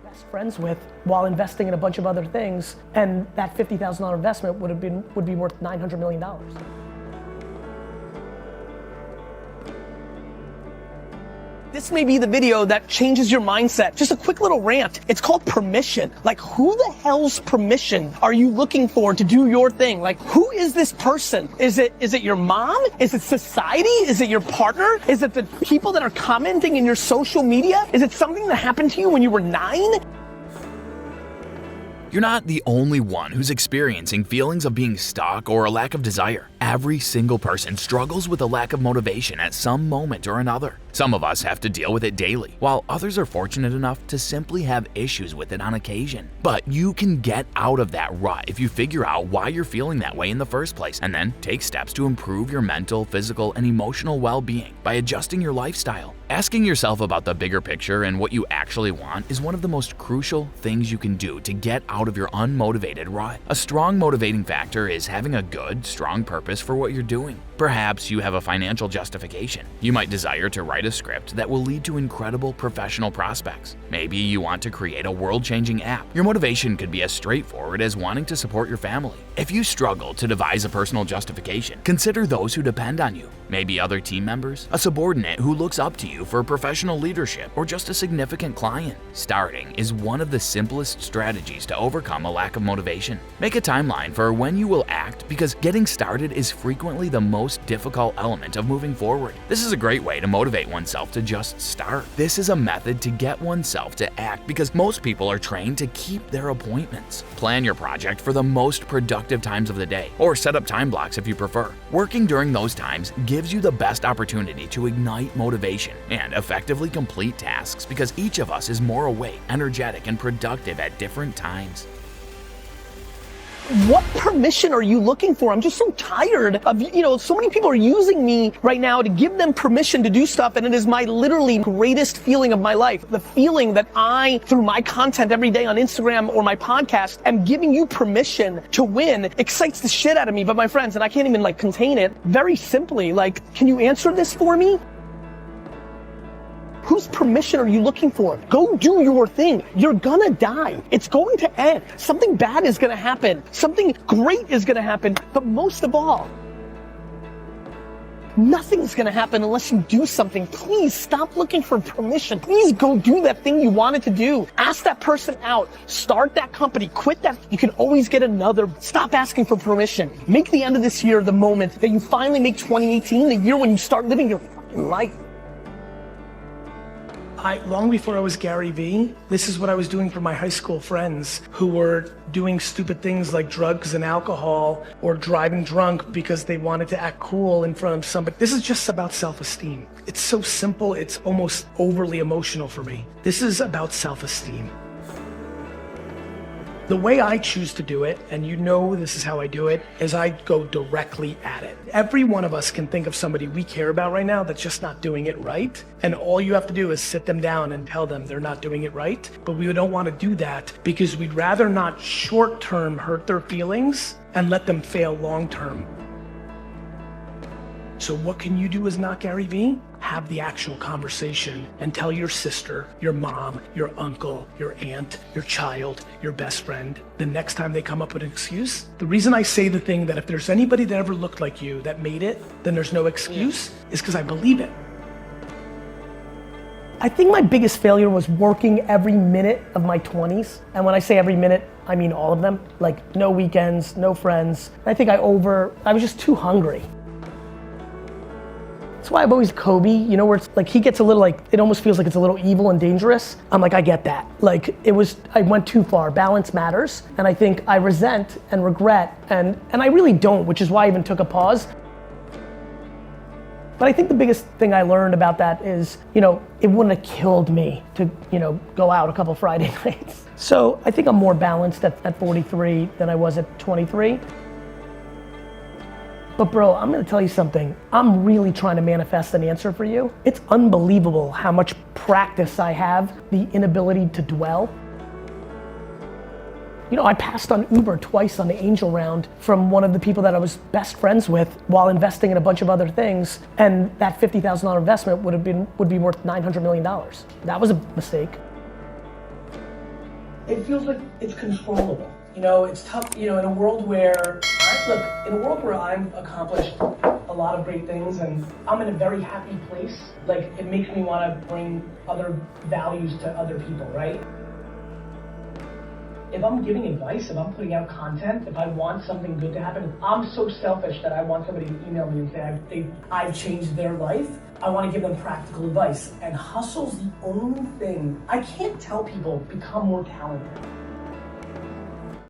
best friends with while investing in a bunch of other things, and that $50,000 investment would be worth $900 million. This may be the video that changes your mindset. Just a quick little rant. It's called permission. Like, who the hell's permission are you looking for to do your thing? Like, who is this person? Is it your mom? Is it society? Is it your partner? Is it the people that are commenting in your social media? Is it something that happened to you when you were 9? You're not the only one who's experiencing feelings of being stuck or a lack of desire. Every single person struggles with a lack of motivation at some moment or another. Some of us have to deal with it daily, while others are fortunate enough to simply have issues with it on occasion. But you can get out of that rut if you figure out why you're feeling that way in the first place, and then take steps to improve your mental, physical, and emotional well-being by adjusting your lifestyle. Asking yourself about the bigger picture and what you actually want is one of the most crucial things you can do to get out of your unmotivated rut. A strong motivating factor is having a good, strong purpose for what you're doing. Perhaps you have a financial justification. You might desire to write a script that will lead to incredible professional prospects. Maybe you want to create a world-changing app. Your motivation could be as straightforward as wanting to support your family. If you struggle to devise a personal justification, consider those who depend on you. Maybe other team members, a subordinate who looks up to you for professional leadership, or just a significant client. Starting is one of the simplest strategies to overcome a lack of motivation. Make a timeline for when you will act, because getting started is frequently the most difficult element of moving forward. This is a great way to motivate oneself to just start. This is a method to get oneself to act because most people are trained to keep their appointments. Plan your project for the most productive times of the day, or set up time blocks if you prefer. Working during those times gives you the best opportunity to ignite motivation and effectively complete tasks because each of us is more awake, energetic, and productive at different times. What permission are you looking for? I'm just so tired of, so many people are using me right now to give them permission to do stuff, and it is my literally greatest feeling of my life. The feeling that I, through my content every day on Instagram or my podcast, am giving you permission to win excites the shit out of me. But my friends, and I can't even contain it, very simply, can you answer this for me? Whose permission are you looking for? Go do your thing. You're gonna die. It's going to end. Something bad is gonna happen. Something great is gonna happen. But most of all, nothing's gonna happen unless you do something. Please stop looking for permission. Please go do that thing you wanted to do. Ask that person out. Start that company. Quit that. You can always get another. Stop asking for permission. Make the end of this year the moment that you finally make 2018 the year when you start living your fucking life. Long before I was Gary Vee, this is what I was doing for my high school friends who were doing stupid things like drugs and alcohol or driving drunk because they wanted to act cool in front of somebody. This is just about self-esteem. It's so simple, it's almost overly emotional for me. This is about self-esteem. The way I choose to do it, and this is how I do it, is I go directly at it. Every one of us can think of somebody we care about right now that's just not doing it right. And all you have to do is sit them down and tell them they're not doing it right. But we don't want to do that because we'd rather not short-term hurt their feelings and let them fail long-term. So what can you do as not Gary Vee? Have the actual conversation and tell your sister, your mom, your uncle, your aunt, your child, your best friend, the next time they come up with an excuse. The reason I say the thing that if there's anybody that ever looked like you that made it, then there's no excuse, is because I believe it. I think my biggest failure was working every minute of my 20s. And when I say every minute, I mean all of them. No weekends, no friends. I think I was just too hungry. That's why I've always Kobe, where it's he gets a little it almost feels like it's a little evil and dangerous. I'm I get that. I went too far. Balance matters. And I think I resent and regret and I really don't, which is why I even took a pause. But I think the biggest thing I learned about that is, it wouldn't have killed me to, go out a couple Friday nights. So I think I'm more balanced at 43 than I was at 23. But bro, I'm gonna tell you something. I'm really trying to manifest an answer for you. It's unbelievable how much practice I have, the inability to dwell. I passed on Uber twice on the angel round from one of the people that I was best friends with while investing in a bunch of other things, and that $50,000 investment would be worth $900 million. That was a mistake. it feels like it's controllable. You know, it's tough, you know, in a world where, I've accomplished a lot of great things and I'm in a very happy place, like it makes me want to bring other values to other people, right? If I'm giving advice, if I'm putting out content, if I want something good to happen, if I'm so selfish that I want somebody to email me and say I've changed their life, I want to give them practical advice. And hustle's the only thing. I can't tell people become more talented.